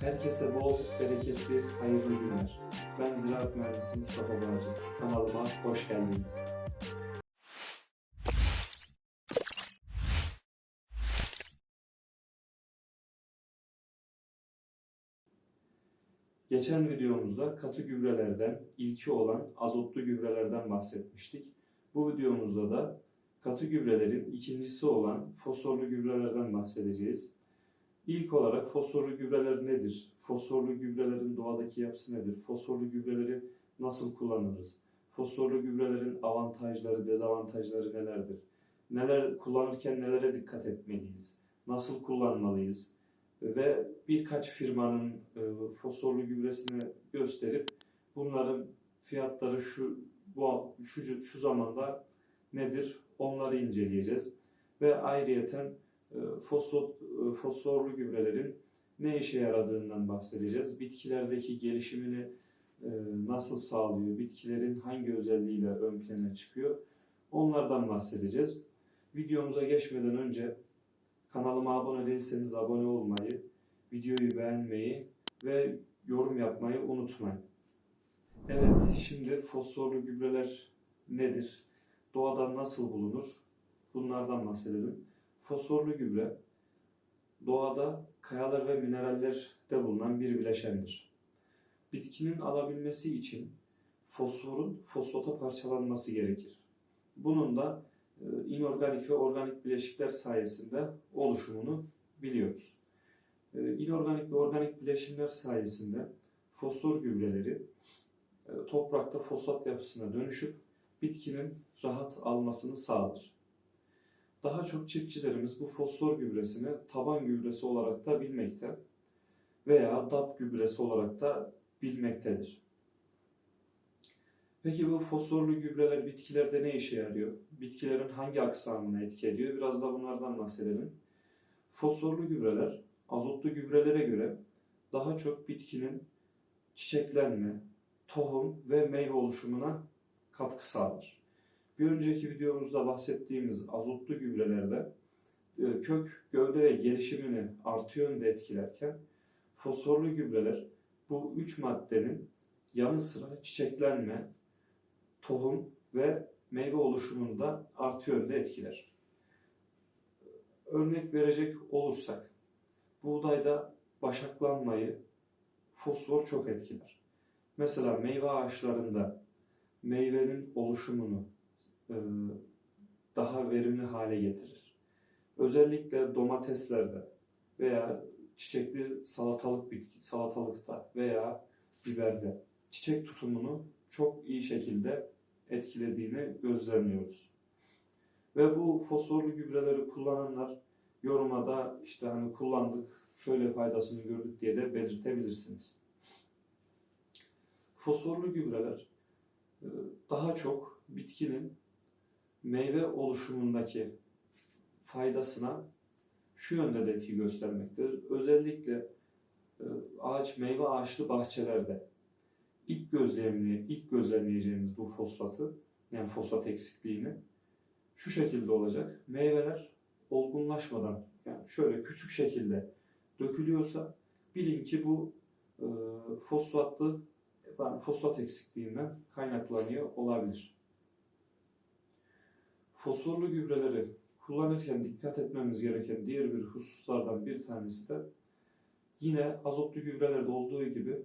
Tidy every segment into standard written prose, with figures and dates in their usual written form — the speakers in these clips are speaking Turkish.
Herkese bol, bereketli, hayırlı günler. Ben Ziraat Mühendisi Mustafa Bağcı. Kanalıma hoş geldiniz. Geçen videomuzda katı gübrelerden, ilki olan azotlu gübrelerden bahsetmiştik. Bu videomuzda da katı gübrelerin ikincisi olan fosforlu gübrelerden bahsedeceğiz. İlk olarak fosforlu gübreler nedir? Fosforlu gübrelerin doğadaki yapısı nedir? Fosforlu gübreleri nasıl kullanırız? Fosforlu gübrelerin avantajları, dezavantajları nelerdir? Neler kullanırken nelere dikkat etmeliyiz? Nasıl kullanmalıyız? Ve birkaç firmanın fosforlu gübresini gösterip bunların fiyatları şu zamanda nedir? Onları inceleyeceğiz. Ve ayrıyeten fosforlu gübrelerin ne işe yaradığından bahsedeceğiz. Bitkilerdeki gelişimini nasıl sağlıyor, bitkilerin hangi özelliğiyle ön plana çıkıyor, onlardan bahsedeceğiz. Videomuza geçmeden önce kanalıma abone değilseniz abone olmayı, videoyu beğenmeyi ve yorum yapmayı unutmayın. Evet, şimdi fosforlu gübreler nedir? Doğada nasıl bulunur? Bunlardan bahsedelim. Fosforlu gübre, doğada kayalar ve minerallerde bulunan bir bileşendir. Bitkinin alabilmesi için fosforun fosfata parçalanması gerekir. Bunun da inorganik ve organik bileşikler sayesinde oluşumunu biliyoruz. İnorganik ve organik bileşimler sayesinde fosfor gübreleri toprakta fosfat yapısına dönüşüp bitkinin rahat almasını sağlar. Daha çok çiftçilerimiz bu fosfor gübresini taban gübresi olarak da bilmekte veya DAP gübresi olarak da bilmektedir. Peki bu fosforlu gübreler bitkilerde ne işe yarıyor? Bitkilerin hangi aksamına etki ediyor? Biraz da bunlardan bahsedelim. Fosforlu gübreler azotlu gübrelere göre daha çok bitkinin çiçeklenme, tohum ve meyve oluşumuna katkı sağlar. Bir önceki videomuzda bahsettiğimiz azotlu gübrelerde kök, gövde ve gelişimini artı yönde etkilerken fosforlu gübreler bu üç maddenin yanı sıra çiçeklenme, tohum ve meyve oluşumunu da artı yönde etkiler. Örnek verecek olursak, buğdayda başaklanmayı fosfor çok etkiler. Mesela meyve ağaçlarında meyvenin oluşumunu daha verimli hale getirir. Özellikle domateslerde veya çiçekli salatalıkta veya biberde çiçek tutumunu çok iyi şekilde etkilediğini gözlemliyoruz. Ve bu fosforlu gübreleri kullananlar yoruma da işte hani kullandık, şöyle faydasını gördük diye de belirtebilirsiniz. Fosforlu gübreler daha çok bitkinin meyve oluşumundaki faydasına şu yönde de etki göstermektedir. Özellikle meyve ağaçlı bahçelerde ilk gözlemleyeceğimiz bu fosfatı, yani fosfat eksikliğini şu şekilde olacak. Meyveler olgunlaşmadan, yani şöyle küçük şekilde dökülüyorsa bilin ki bu fosfat eksikliğinden kaynaklanıyor olabilir. Fosforlu gübreleri kullanırken dikkat etmemiz gereken diğer bir hususlardan bir tanesi de yine azotlu gübrelerde olduğu gibi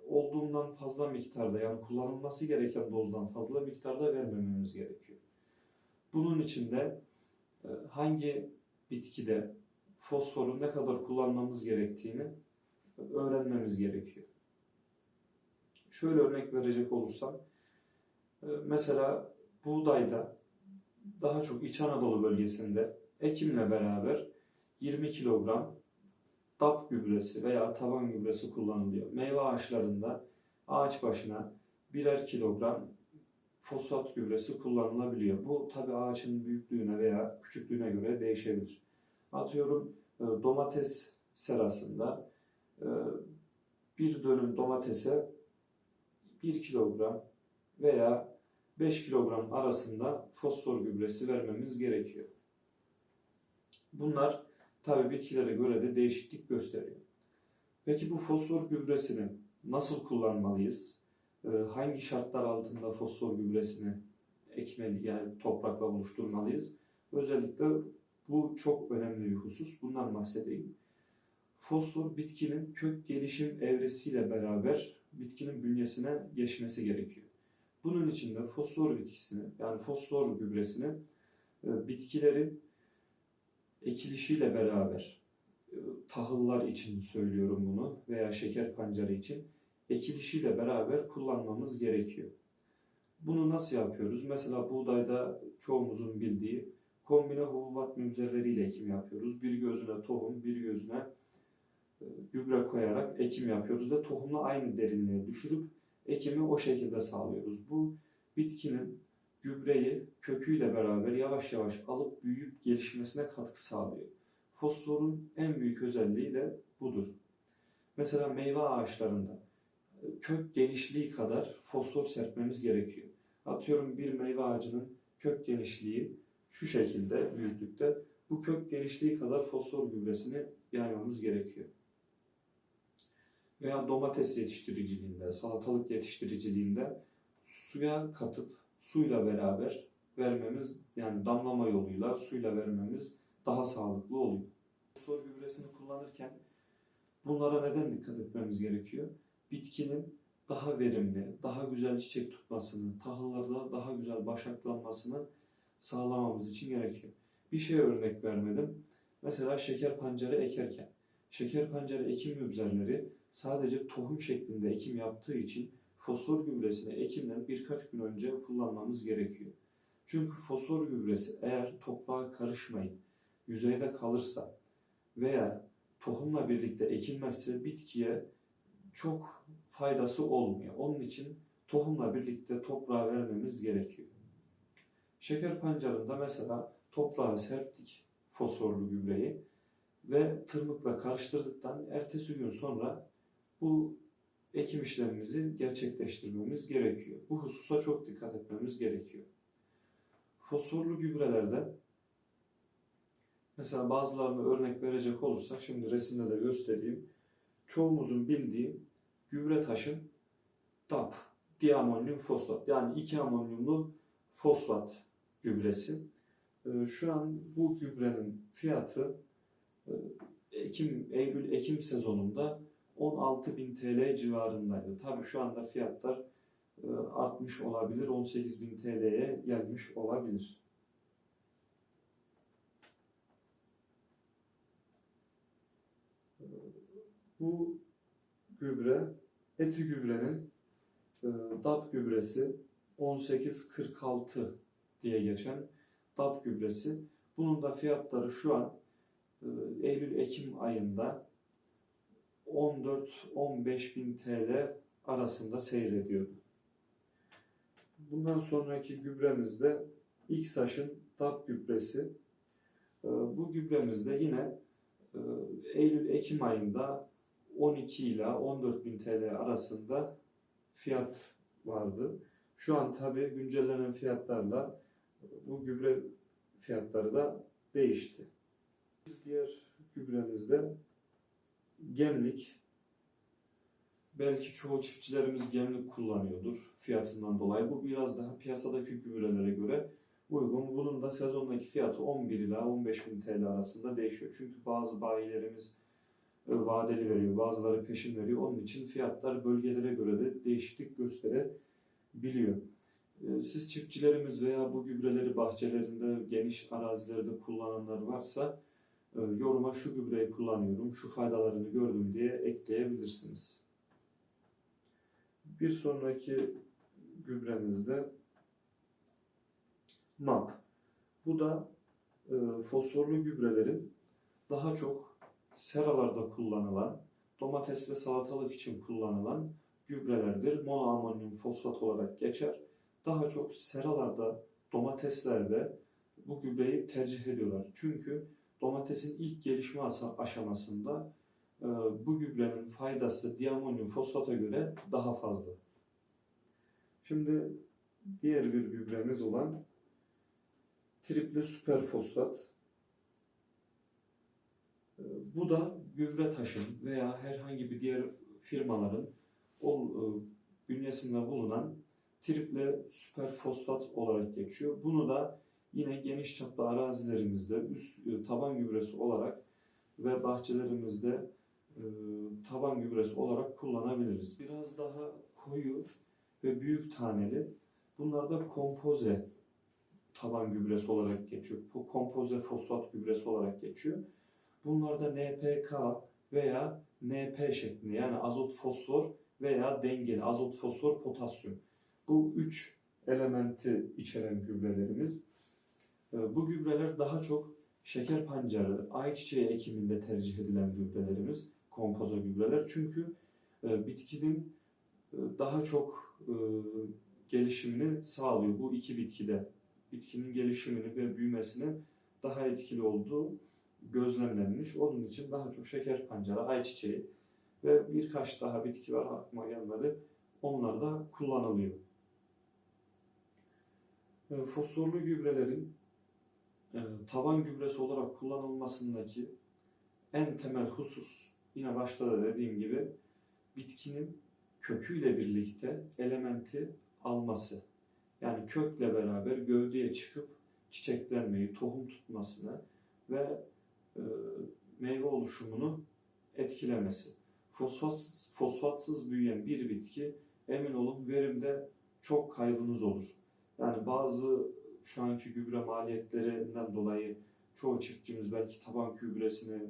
olduğundan fazla miktarda, yani kullanılması gereken dozdan fazla miktarda vermememiz gerekiyor. Bunun için de hangi bitkide fosforu ne kadar kullanmamız gerektiğini öğrenmemiz gerekiyor. Şöyle örnek verecek olursam, mesela buğdayda daha çok İç Anadolu bölgesinde ekimle beraber 20 kilogram DAP gübresi veya taban gübresi kullanılıyor. Meyve ağaçlarında ağaç başına birer kilogram fosfat gübresi kullanılabiliyor. Bu tabi ağaçın büyüklüğüne veya küçüklüğüne göre değişebilir. Atıyorum domates serasında bir dönüm domatese 1 kilogram veya 5 kilogram arasında fosfor gübresi vermemiz gerekiyor. Bunlar tabi bitkilere göre de değişiklik gösteriyor. Peki bu fosfor gübresini nasıl kullanmalıyız? Hangi şartlar altında fosfor gübresini ekmeli, yani toprakla buluşturmalıyız? Özellikle bu çok önemli bir husus. Bundan bahsedeyim. Fosfor bitkinin kök gelişim evresiyle beraber bitkinin bünyesine geçmesi gerekiyor. Bunun için de fosfor bitkisini, yani fosfor gübresini bitkilerin ekilişiyle beraber, tahıllar için söylüyorum bunu veya şeker pancarı için ekilişiyle beraber kullanmamız gerekiyor. Bunu nasıl yapıyoruz? Mesela buğdayda çoğumuzun bildiği kombine hububat mümzerleriyle ekim yapıyoruz. Bir gözüne tohum, bir gözüne gübre koyarak ekim yapıyoruz ve tohumu aynı derinliğe düşürüp ekimi o şekilde sağlıyoruz. Bu bitkinin gübreyi köküyle beraber yavaş yavaş alıp büyüyüp gelişmesine katkı sağlıyor. Fosforun en büyük özelliği de budur. Mesela meyve ağaçlarında kök genişliği kadar fosfor serpmemiz gerekiyor. Atıyorum bir meyve ağacının kök genişliği şu şekilde büyüklükte. Bu kök genişliği kadar fosfor gübresini yaymamız gerekiyor. Veya domates yetiştiriciliğinde, salatalık yetiştiriciliğinde suya katıp suyla beraber vermemiz, yani damlama yoluyla suyla vermemiz daha sağlıklı oluyor. Fosfor gübresini kullanırken bunlara neden dikkat etmemiz gerekiyor? Bitkinin daha verimli, daha güzel çiçek tutmasını, tahıllarda daha güzel başaklanmasını sağlamamız için gerekiyor. Bir şey örnek vermedim. Mesela şeker pancarı ekerken, şeker pancarı ekim gübreleri sadece tohum şeklinde ekim yaptığı için fosfor gübresini ekimden birkaç gün önce kullanmamız gerekiyor. Çünkü fosfor gübresi eğer toprağa karışmayıp yüzeyde kalırsa veya tohumla birlikte ekilmezse bitkiye çok faydası olmuyor. Onun için tohumla birlikte toprağa vermemiz gerekiyor. Şeker pancarında mesela toprağa serptik fosforlu gübreyi ve tırmıkla karıştırdıktan ertesi gün sonra bu ekim işlemimizi gerçekleştirmemiz gerekiyor. Bu hususa çok dikkat etmemiz gerekiyor. Fosforlu gübrelerde mesela bazılarını örnek verecek olursak, şimdi resimde de göstereyim. Çoğumuzun bildiği gübre taşın DAP, diamonyum fosfat, yani 2 amonyumlu fosfat gübresi. Şu an bu gübrenin fiyatı Eylül-Ekim sezonunda 16.000 TL civarındaydı. Tabii şu anda fiyatlar artmış olabilir, 18.000 TL'ye gelmiş olabilir. Bu gübre, eti gübrenin DAP gübresi 1846 diye geçen DAP gübresi. Bunun da fiyatları şu an Eylül-Ekim ayında 14-15 bin TL arasında seyrediyordu. Bundan sonraki gübremiz de İKSAŞ'ın DAP gübresi. Bu gübremizde yine Eylül-Ekim ayında 12 ila 14 bin TL arasında fiyat vardı. Şu an tabi güncellenen fiyatlarla bu gübre fiyatları da değişti. Bir diğer gübremiz de gemlik. Belki çoğu çiftçilerimiz gemlik kullanıyordur fiyatından dolayı. Bu biraz daha piyasadaki gübrelere göre uygun. Bunun da sezondaki fiyatı 11 ila 15 bin TL arasında değişiyor. Çünkü bazı bayilerimiz vadeli veriyor, bazıları peşin veriyor. Onun için fiyatlar bölgelere göre de değişiklik gösterebiliyor. Siz çiftçilerimiz veya bu gübreleri bahçelerinde, geniş arazilerde kullananlar varsa yoruma şu gübreyi kullanıyorum, şu faydalarını gördüm diye ekleyebilirsiniz. Bir sonraki gübremizde MAP. Bu da fosforlu gübrelerin daha çok seralarda kullanılan, domates ve salatalık için kullanılan gübrelerdir. Monoamonyum fosfat olarak geçer. Daha çok seralarda, domateslerde bu gübreyi tercih ediyorlar. Çünkü domatesin ilk gelişme aşamasında bu gübrenin faydası diamonyum fosfata göre daha fazla. Şimdi diğer bir gübremiz olan triple süper fosfat. Bu da Gübretaş'ın veya herhangi bir diğer firmaların o bünyesinde bulunan triple süper fosfat olarak geçiyor. Bunu da yine geniş çaplı arazilerimizde taban gübresi olarak ve bahçelerimizde taban gübresi olarak kullanabiliriz. Biraz daha koyu ve büyük taneli. Bunlar da kompoze taban gübresi olarak geçiyor. Bu kompoze fosfat gübresi olarak geçiyor. Bunlar da NPK veya NP şeklinde, yani azot fosfor veya dengeli azot fosfor potasyum. Bu üç elementi içeren gübrelerimiz. Bu gübreler daha çok şeker pancarı, ayçiçeği ekiminde tercih edilen gübrelerimiz, kompoze gübreler. Çünkü bitkinin daha çok gelişimini sağlıyor. Bu iki bitkide bitkinin gelişimini ve büyümesini daha etkili olduğu gözlemlenmiş. Onun için daha çok şeker pancarı, ayçiçeği ve birkaç daha bitki var, aklıma gelmedi. Onlar da kullanılıyor. Fosforlu gübrelerin taban gübresi olarak kullanılmasındaki en temel husus, yine başta da dediğim gibi, bitkinin köküyle birlikte elementi alması. Yani kökle beraber gövdeye çıkıp çiçeklenmeyi, tohum tutmasını ve meyve oluşumunu etkilemesi. Fosfatsız büyüyen bir bitki, emin olun, verimde çok kaybınız olur. Yani bazı şu anki gübre maliyetlerinden dolayı çoğu çiftçimiz belki taban gübresini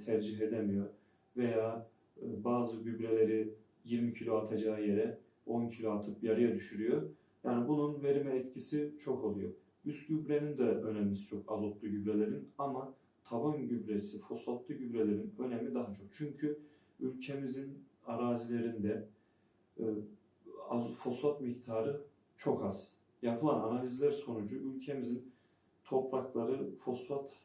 tercih edemiyor veya bazı gübreleri 20 kilo atacağı yere 10 kilo atıp yarıya düşürüyor. Yani bunun verime etkisi çok oluyor. Üst gübrenin de önemlisi çok, azotlu gübrelerin, ama taban gübresi, fosfatlı gübrelerin önemi daha çok. Çünkü ülkemizin arazilerinde fosfat miktarı çok az. Yapılan analizler sonucu ülkemizin toprakları fosfat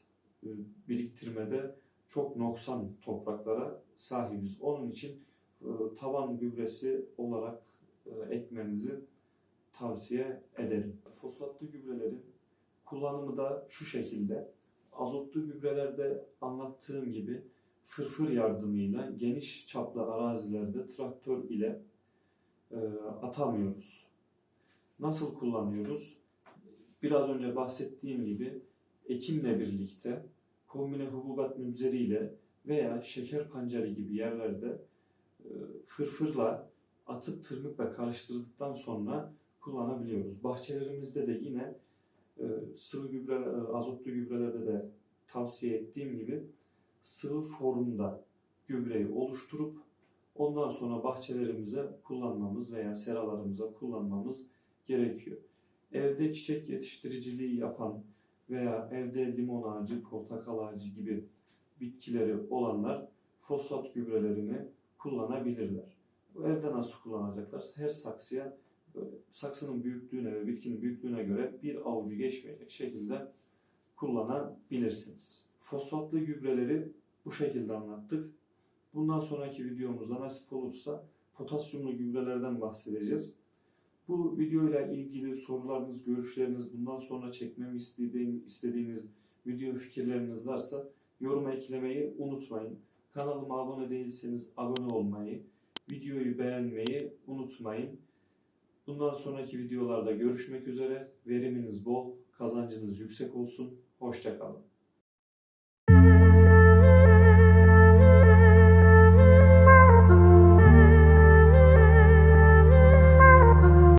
biriktirmede çok noksan topraklara sahibiz. Onun için taban gübresi olarak ekmenizi tavsiye ederim. Fosfatlı gübrelerin kullanımı da şu şekilde. Azotlu gübrelerde anlattığım gibi fırfır yardımıyla geniş çaplı arazilerde traktör ile atamıyoruz. Nasıl kullanıyoruz? Biraz önce bahsettiğim gibi ekimle birlikte kombine hububat münzeriyle veya şeker pancarı gibi yerlerde fırfırla atıp tırmıkla karıştırdıktan sonra kullanabiliyoruz. Bahçelerimizde de yine sıvı gübre, azotlu gübrelerde de tavsiye ettiğim gibi sıvı formda gübreyi oluşturup ondan sonra bahçelerimize kullanmamız veya seralarımıza kullanmamız gerekiyor. Evde çiçek yetiştiriciliği yapan veya evde limon ağacı, portakal ağacı gibi bitkileri olanlar fosfat gübrelerini kullanabilirler. Bu evde nasıl kullanacaklar? Her saksıya, saksının büyüklüğüne ve bitkinin büyüklüğüne göre bir avucu geçmeyecek şekilde kullanabilirsiniz. Fosfatlı gübreleri bu şekilde anlattık. Bundan sonraki videomuzda nasip olursa potasyumlu gübrelerden bahsedeceğiz. Bu videoyla ilgili sorularınız, görüşleriniz, bundan sonra çekmemi istediğiniz video fikirleriniz varsa yoruma eklemeyi unutmayın. Kanalıma abone değilseniz abone olmayı, videoyu beğenmeyi unutmayın. Bundan sonraki videolarda görüşmek üzere. Veriminiz bol, kazancınız yüksek olsun. Hoşça kalın.